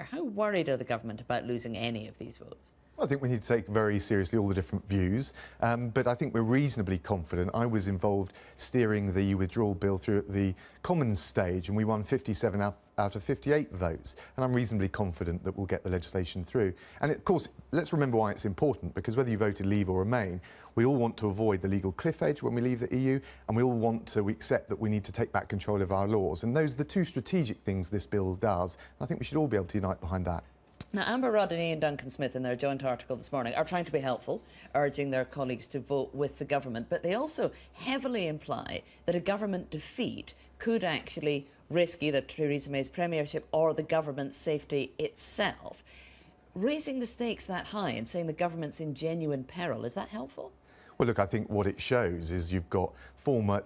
How worried are the government about losing any of these votes? I think we need to take very seriously all the different views, but I think we're reasonably confident. I was involved steering the EU Withdrawal Bill through at the Commons stage, and we won 57 out of 58 votes, and I'm reasonably confident that we'll get the legislation through. And of course, let's remember why it's important, because whether you voted Leave or Remain, we all want to avoid the legal cliff edge when we leave the EU, and we all want to accept that we need to take back control of our laws. And those are the two strategic things this bill does, and I think we should all be able to unite behind that. Now, Amber Rudd and Ian Duncan-Smith, in their joint article this morning, are trying to be helpful, urging their colleagues to vote with the government, but they also heavily imply that a government defeat could actually risk either Theresa May's premiership or the government's safety itself. Raising the stakes that high and saying the government's in genuine peril, is that helpful? Well, look, I think what it shows is you've got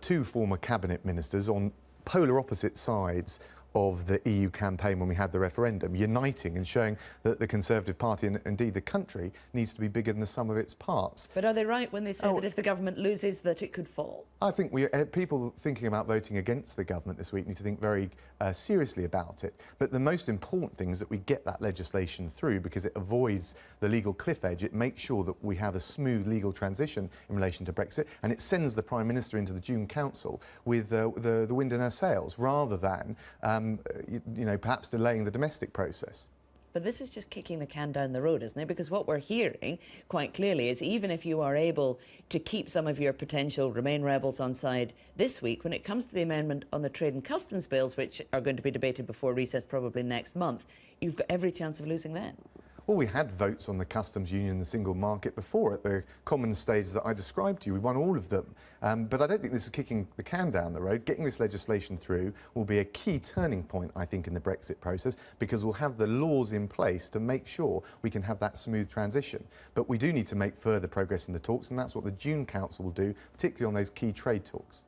two former cabinet ministers on polar opposite sides of the EU campaign when we had the referendum, uniting and showing that the Conservative Party and indeed the country needs to be bigger than the sum of its parts. But are they right when they say that if the government loses, that it could fall? I think people thinking about voting against the government this week need to think very seriously about it. But the most important thing is that we get that legislation through, because it avoids the legal cliff edge. It makes sure that we have a smooth legal transition in relation to Brexit, and it sends the Prime Minister into the June Council with the wind in her sails, rather than perhaps delaying the domestic process. But this is just kicking the can down the road, isn't it? Because what we're hearing quite clearly is even if you are able to keep some of your potential Remain rebels on side this week, when it comes to the amendment on the trade and customs bills, which are going to be debated before recess probably next month, you've got every chance of losing then. Well, we had votes on the customs union and the single market before at the common stage that I described to you. We won all of them. But I don't think this is kicking the can down the road. Getting this legislation through will be a key turning point, I think, in the Brexit process, because we'll have the laws in place to make sure we can have that smooth transition. But we do need to make further progress in the talks, and that's what the June Council will do, particularly on those key trade talks.